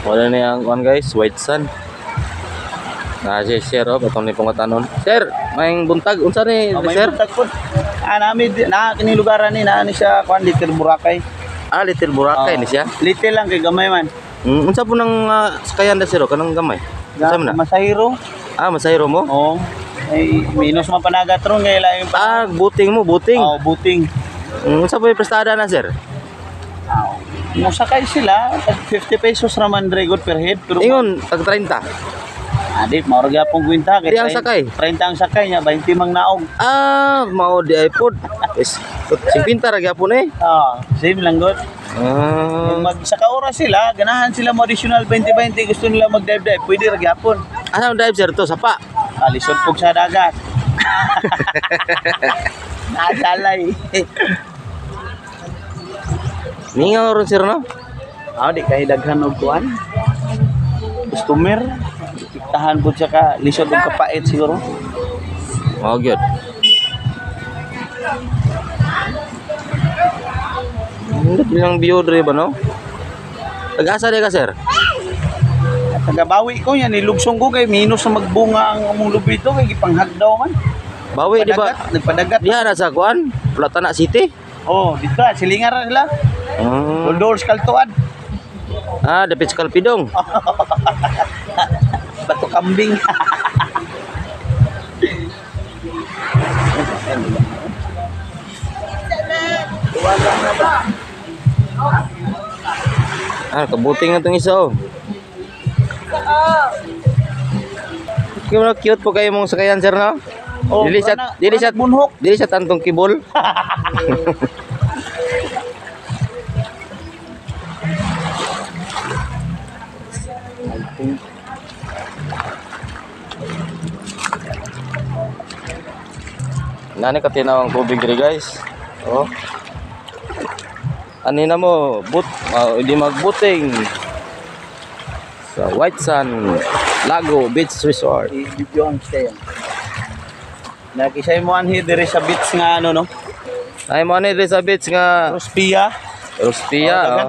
Wala na yung one guys, White Sun. Sir, oh, batong ni pangatanon. Sir, may buntag unsa ni May sir? buntag po. Nami na kini lugaran ni na siya kuan Little Boracay. Little Boracay ni siya. Little lang kay gamay man. Unsa po nang sakayan da sir, kanang gamay? Unsa man na? Masahiro. Masayro mo? Oo. Ay minus man panagat ron kay lain pa. Buting mo, buting. Buting. Unsa po yung prestada na sir? Musakay sila, 50 pesos raman good per head pero Ingon, tag 30. Di mauro gyapon kwenta kay Di ang sakay? 30 ang sakay niya, 20 mang naog. Mao di iPod. Is 50 ra gyapon eh. Same lang good. Mag sa oras sila, ganahan sila mo additional 20-20 gusto nila mag-dive, pwede ra gyapon. Ano dive sir to? Sapa? Lisod pug sa dagat. Nasalay. Ningaw ron sir no? Di kay daghan og kuan. Customer, iktahan pud siya ka lisod og kapait siguro. Mao gyud. Bilang view dre ba no? Tag-asa di ka sir? Tagabawi ko yan, nilugsong ko kay minus na magbunga ang among lubi ito kay gipanghagdaw man. Bawi di ba? Nagpadagat. Diha na sa kuan, Platana City. Dito silingar ra sila. Doors kaltuad. Dapit sa Kalpidong. Bato kambing. Tuwagan na ba? Kabuting na itong isa oh. Cute po kayo mong sakayan sir no? Dili sa tantong kibol. Nani katinaw ang tubig diri guys. Oh. Anina mo, hindi magbuting sa White Sun Lago Beach Resort. I-video ang stay. Nakisay mo anhi diri sa beach nga ano no? Ay mo ni diri sa beach nga Rospia.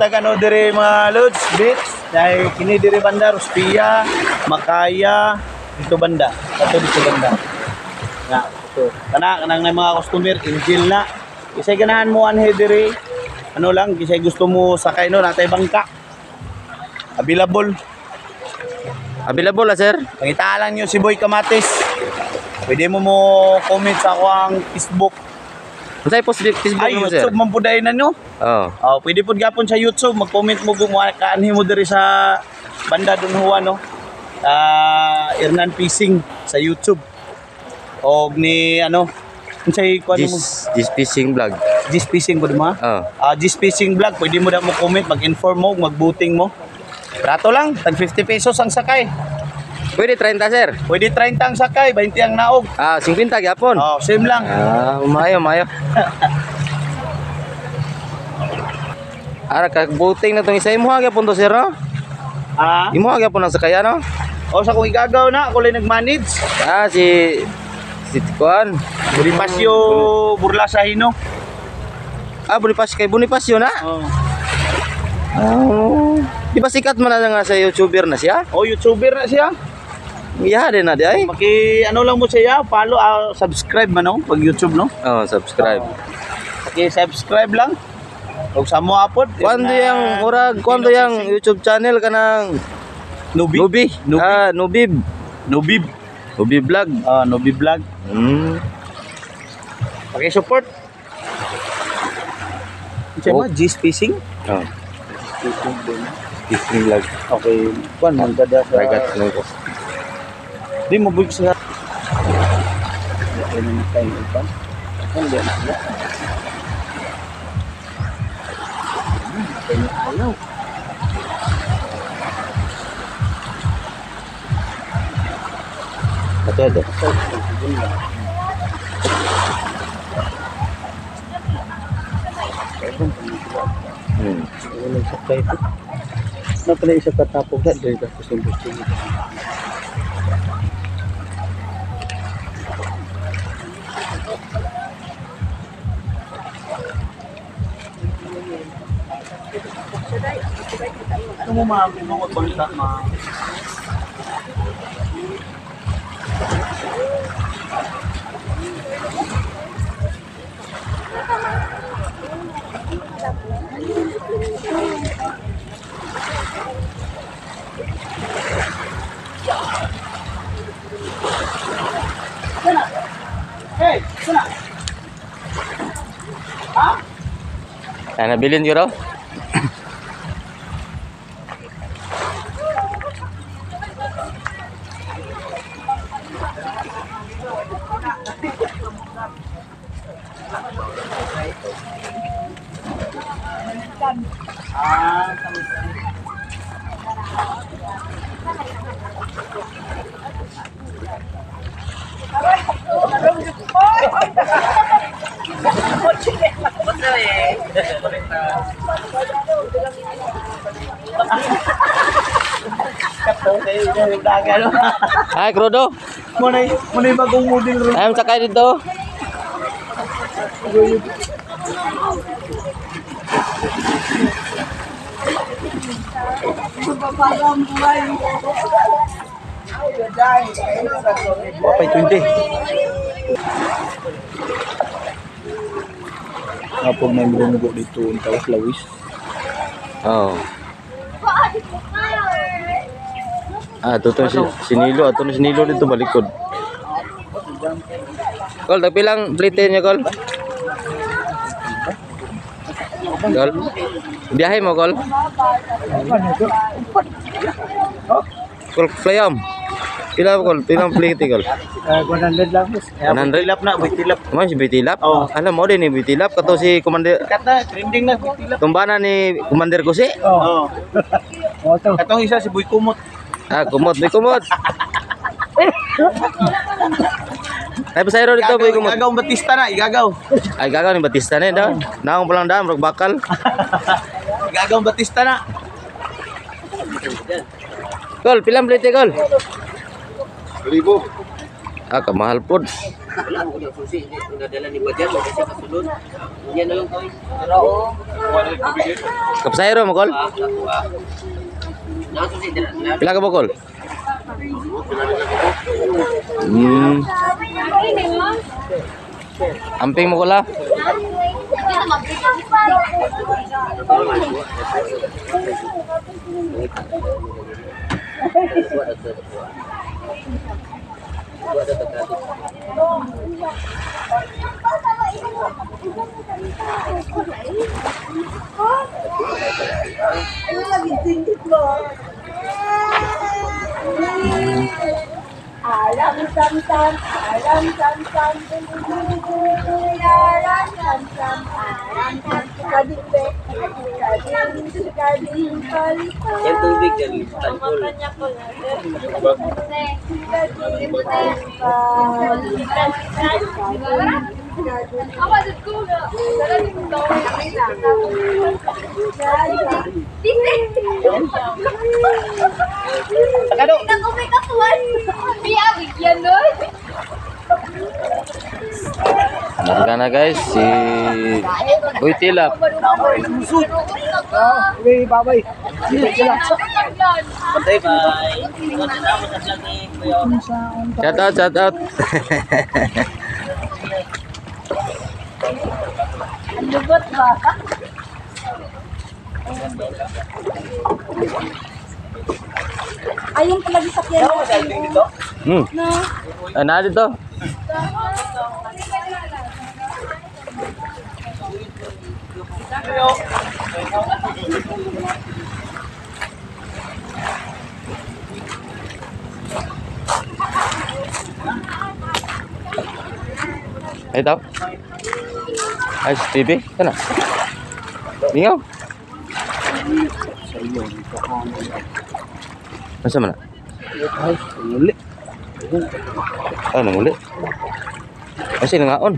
Dagan diri mga lods beach. Dahil kini diri banda Rospia, Makaya, dito banda. Dito banda. Na, ito. Kanang mga customer Angel na. Kisay ganahan mo anhi diri. Ano lang, kisay gusto mo sakay no natay bangka. Available sir. Pangitalan nyo si Boy Kamatis. Pwede mo comment sa ako ang Facebook. Unsay Facebook mo sir? YouTube man puday na nyo. Pwede po gapon sa YouTube. Mag-comment mo gumawa kaanhi mo diri sa banda Don Juan no. Hernan Fishing sa YouTube. Og ni ano unsay kuan mo? This fishing vlog. This fishing pud mo? This fishing vlog pwede mo na mo comment, mag-inform mo, mag-booting mo. Prato lang, tag 50 pesos ang sakay. Pwede 30 sir. Pwede 30 ang sakay, 20 ang naog. 50 gyapon. Same lang. Umayo. Kag-booting na tong isa imo gyapon to sir no? Imo gyapon ang sakay no? Sa kung igagaw na, ako lang nag-manage. Si Kuan Bonifacio Burlasahino. Bonifacio na? Di ba sikat man na nga sa YouTuber na siya? YouTuber na siya. Iya din na di ay. Ano lang mo siya, follow, subscribe man no, pag YouTube no? Subscribe. Subscribe lang. Kung sa mo apod. Kuando yang YouTube channel kanang Nubi vlog. Nubi vlog. Paki-support. Siya G's Fishing? Fishing vlog. Okay. Kuan man kada sa Dagat ko. Di mo buik sa. Ano ni kain ito? Hindi na. Ayaw. Ito. Walang sakay ito. Na pala isa katapog na dahil tapos yung gusto nito. Ano mo ma'am? Ano mo magbangsa ma'am? Hey, sana. Ay, nabilin ko raw. Ay, Krodo. Muna yung bagong model rin. Ayun, sakay dito. Wapay 20. Kapag may munggo dito, ang tawas lawis. Oh. Ah, ito sinilo. Ito na sinilo dito balikod. Kol, tapi lang plate niya, Kol. Kol. Biyahe mo, Kol. Kol, flyam. Pila mo, Kol? Pilang plate, Kol? 100 lang. 100? Tilap na, bitilap. Ano si Bitilap? Oo. Alam mo din ni Bitilap. Kato si Commander... Kata, trending na, bitilap. Tumbana ni Commander Kusi. Oo. Katong isa si Boy Kumot. Ah, kumot. May kumot. Ay, pasayro dito, boy kumot. Igagaw Batista na, igagaw. Ay, gagaw ni Batista na daw. Naong palang dam, bakal. Igagaw Batista na. Kol, pilang plate, Kol? 1,000. Ah, kamahal po. Wala mo yung susi, nadala ni Badyan, kasi kasunod. Yan na lang to. Pero oo. Kapasayro mo, Kol? Nakasusi, dala. Pila ka mo, Kol? Amping mo, Kol, ha? Alam sam sam, alam sam sam, alam sam sam, alam sam kading be, kading palito. Yan tubig yan, tangkol. Tagado. Narga na, guys. Si Boy Tilap. Okay, babay. Patay ba? Salamat sa vlog ni Kuya. Shout out, shout out. Lubot ba? Ayun talaga sa kaya. Na dito. Ay, tao. Ay, si TV. Kana. Mingaw. Nasa mana? Ay, uli. Ah, nanguli. Kasi nangaon.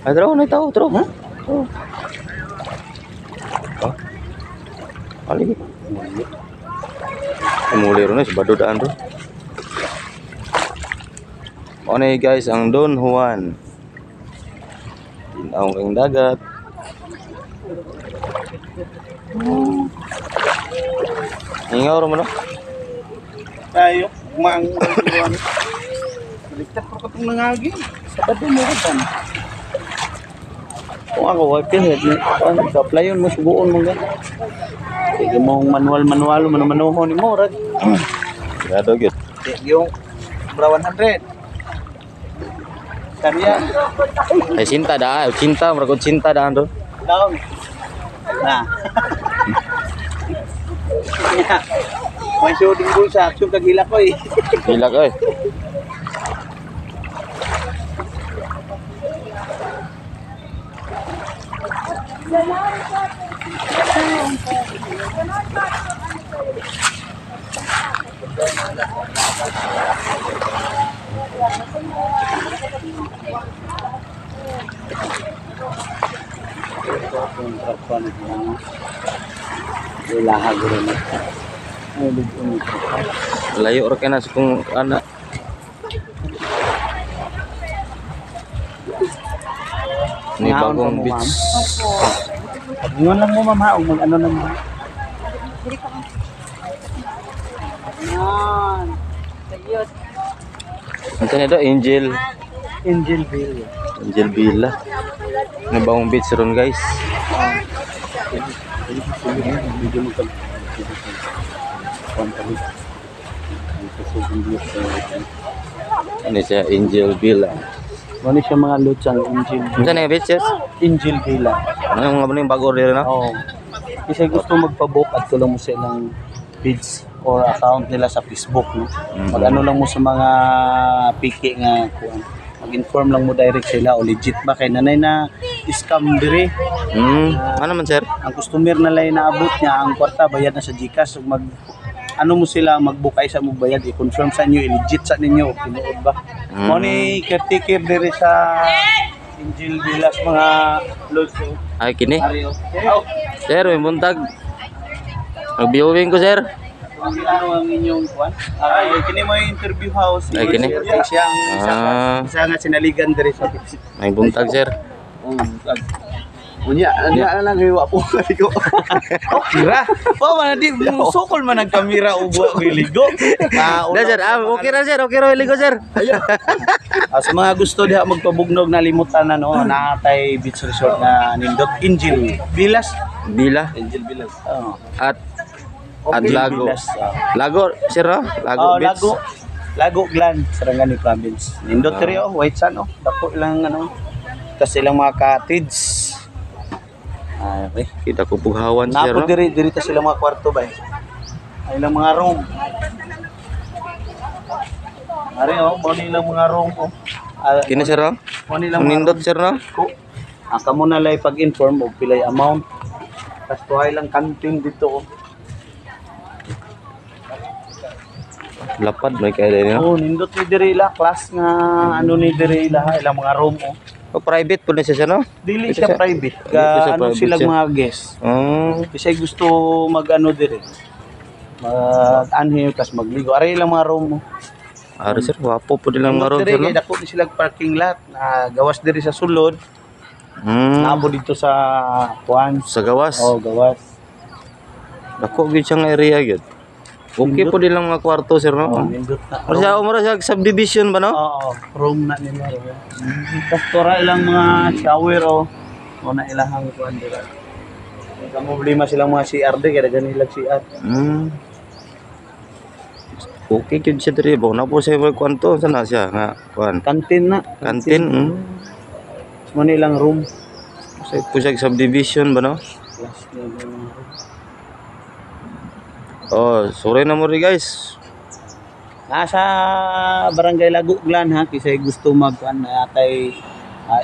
Ay, taro na tao, taro. Oh. Oh. Aligit. Muli ron na, sa badodaan ron. O na guys, ang Don Juan. Tinaong kang dagat. Ingaw ro mo no. Tayo, mang baliktad ko itong nangagi. Sabado mo ko tan. Kung ako, wipe head ni sa-applyon mo, subuon mo gan. Sige mong manual-manual, manumanuho ni mo, rag. Sigado gyud. Yung bra 100. Karya, Ay cinta dah, cinta mergo cinta dah do. down. Nah. May shooting bulsa, action kagila ko eh. Gila ko eh. Kontrak pa na lang. Ilaha guro na. Ay, lugon. Layo ra kana sa kung anak. Ni Ngaon bagong pa mo, beach. Ngayon lang mo ma'am ha, mag ano lang mo. Yan. Ayun. Unsa ni do Angel Angel Bill. Angel Villa. Ni bagong beach ron guys. Video mo kag kontak. Ini siya Angel Villa. Ano siya mga lutsang Angel. Unsa ni beaches? Angel Villa. Ano mga bago diri na? Oo. Kasi gusto magpa-book at tulong mo sa ilang page or account nila sa Facebook, no? Mag-ano lang mo sa mga piki nga kuan. Mag-inform lang mo direct sila o legit ba kay nanay na scam dire. Ano man sir? Ang customer na lang naabot niya ang kwarta bayad na sa GCash ug mag ano mo sila magbukay sa mo bayad i-confirm sa inyo i-legit sa ninyo tinuod ba. Mo ni caretaker dire sa Angel Villas mga lods. Ay kini. Ari, Sir, may buntag. Mag-viewing ko sir. ang ano ang inyong kuan? Ay, kini mo yung interview house. Ay, kini? Siya ang isa nga sinaligan dire sa picture. May buntag sir. Unya lang hiwa po ligo. Kira. Pa man di sukol man ang kamera ubo ligo. Da sir, okay ra sir, okay ra ligo sir. Sa mga gusto diha magpabugnog na limutan na no, natay beach resort na nindot Angel Villas. Bila Angel Villas. at Angel Lago. Villas. Lago sir, oh? Lago beach. Lago Glan, Sarangani Province. Nindot diri White Sand dako ilang ano. Kasi ilang mga cottage. Okay. Kita ko pughawan sir. Napo diri ta sila mga kwarto ba. Ay ilang mga room. Ari mo nilang mga room Kini sir, oh? mo nilang Nindot sir no? kamo na lay pag-inform og pilay amount. Tas tuhay lang kantin dito. Lapad may kaya din no? Nindot ni diri la class nga ano ni diri la ilang mga room O private po na siya no? Dili Ito siya siya. private. Dili siya Ano private sila siya. mga guest. Kasi gusto mag-ano diri. Mag-anhin tas magligo. Ari lang mga room mo. Ari sir, wapo po nilang Nindot maroon diri sir no? kay dako ni sila parking lot. Gawas diri sa sulod. Nabo dito sa kuan. Sa gawas. Gawas. Dako gyud siyang area gyud. Okay po nilang mga kwarto sir no? Nindot na. Ano siya, umara siya subdivision ba no? Room na nila. Tas tora ilang mga shower o na ilahang kuan dira. Kamo problema silang mga CR di kaya ganila CR. Okay gyud siya diri ba na po siya may kwarto sana siya nga kuan. Kantin na. Kantin. Mo nilang room. Sa po siya subdivision ba no? Yes, Oh, sorry na mo rin guys. nasa Barangay Lago Glan ha kasi gusto mag kay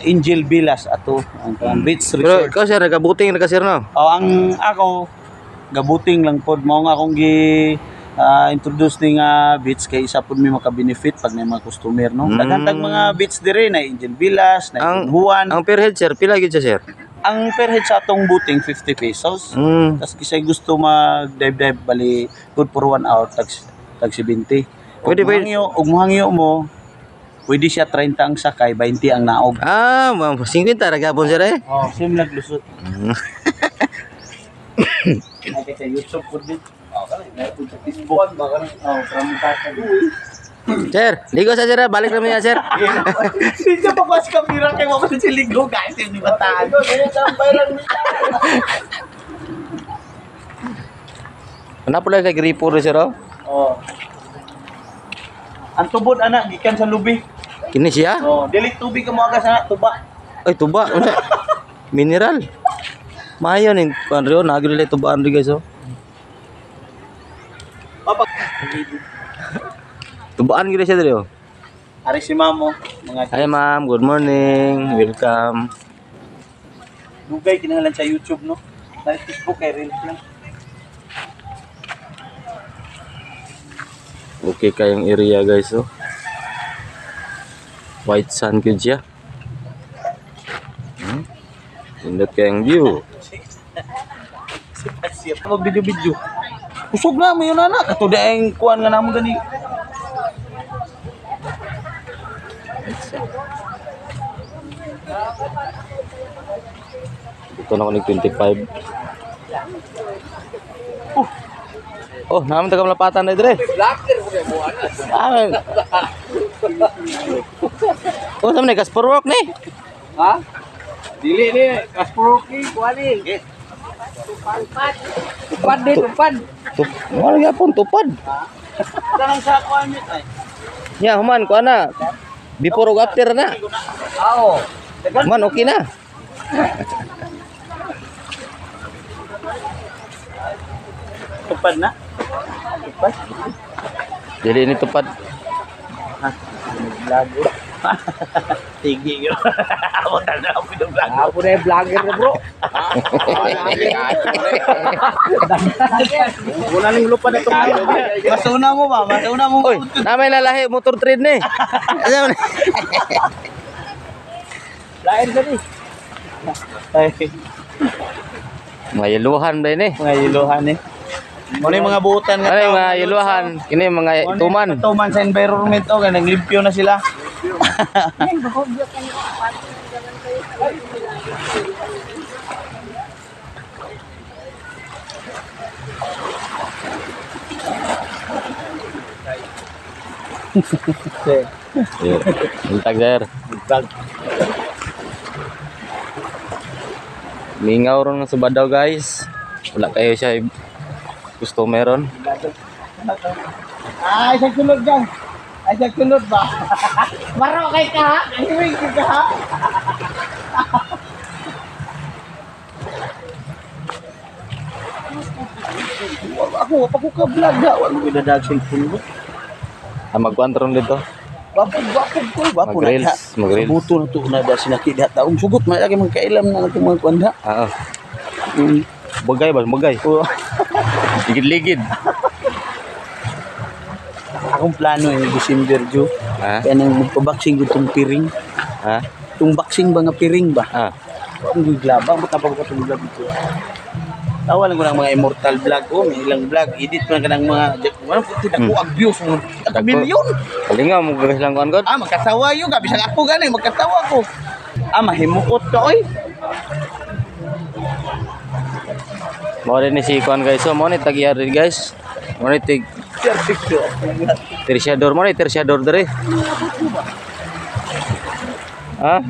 Angel Villas ato ang beach Pero resort. ikaw sir, nagabuting na ka sir no? Ang ako gabuting lang pod mao nga akong introduce ning beach kay isa pod may maka-benefit pag may mga customer no. Daghang mga beach dire na Angel Villas, na Juan. Ang per head sir, pila gyud siya sir? Ang per head sa atong booting 50 pesos. Tas kisay gusto mag-dive bali good for 1 hour tag 70. Pwede ba ug mohangyo mo pwede siya 30 ang sakay, 20 ang naog. 50 ra gapon sir eh. Sim naglusot. Ay sa YouTube po din. Ay sa Facebook. Pramutasa. Sir, ligo sa sir. Balik naman yan, sir. Hindi siya papas kamera kay mo si Ligo guys, hindi bataan. Ano pala kay gripo rin, sir, oh? Oh. Ang tubod anak gikan sa lubi. Kini siya? Oh, dili tubig ka mo aga sa tuba. Ay, tuba. Unsa? Mineral. Mayo ning kanrio nagilay tubaan ri guys, oh. Papa. Tubaan gid siya diri, oh. Ari si Mamo, mga Hi, ma'am. Good morning. Welcome. dugay kinahanglan sa YouTube no. Sa Facebook kay reels lang. Okay kayang area, guys, oh. White sun gyud siya. Pindot kayang view. Mag video-video. Usog na mo yun anak. Kato daing kuan nga namo gani. Ito na ko ni 25. Oh, naman taga malapatan na dire. Blacker ko na mo anas. Ah. Oh, sama ni Kasparok ni. Ha? Dili ni Kasperoki kuani. Tupad din, tupad. Wala gyapon tupad. Tanang sa kuan mit ay. Ya, human ko ana. Before ug after na. Oo. Man okay na. Tupad na. Tupad. Jadi ini tupad. Lago. Tigi yo. Amo ta na ako ng vlog. Ako na yung vlogger na bro. Wala ning lupa na to. Masuna mo ba? Masuna mo. Oy, namay lalahi motor trade ni. Ano man? Lain ka ni. Ay, Mga yeluhan ba ini? mga iluhan eh. Ano yung mga buutan nga Ano yung tao, mga yeluhan? Kini yung mga tuman. Tuman sa environment o, ganang limpyo na sila. Intag sir. Mingaw ron sa badaw guys. Wala kayo siya gusto meron. Ay, sa kulod dyan. Ay, sa kulod ba? Maro kay ka ha? Ay, ka ha? Ako, pa ko ka-vlog ha. Wala ko dadag cellphone mo. Magkwantron dito. Bapog ko. Bapog na Mag-reels, ha. mag-reels. Buto na to na dahil sinakit ha. Taong sugot, may lagi magkailam na natin mga kwanda. Oo. Bagay ba? Bagay. Ligid-ligid. Akong plano yung December, Jo. Ha? Kaya nang magpaboxing ko itong piring. Ha? Itong boxing ba nga piring ba? Ah. Ang giglaba, ba't napag ko itong vlog ito? Tawalan ko ng mga immortal vlog. Oh, may ilang vlog. Edit ko na ng mga... Walang puti na ko ang views. At milyon. Kalinga mo guys lang kon. Ah, magkatawa yun. Bisag ako gani, magkatawa ko. Ah, mahimukot ka, oy. Mo rin ni si kon guys. So mo ni tagyari guys. Mo ni tig tersiador mo ni tersiador dere. Ha? Ah!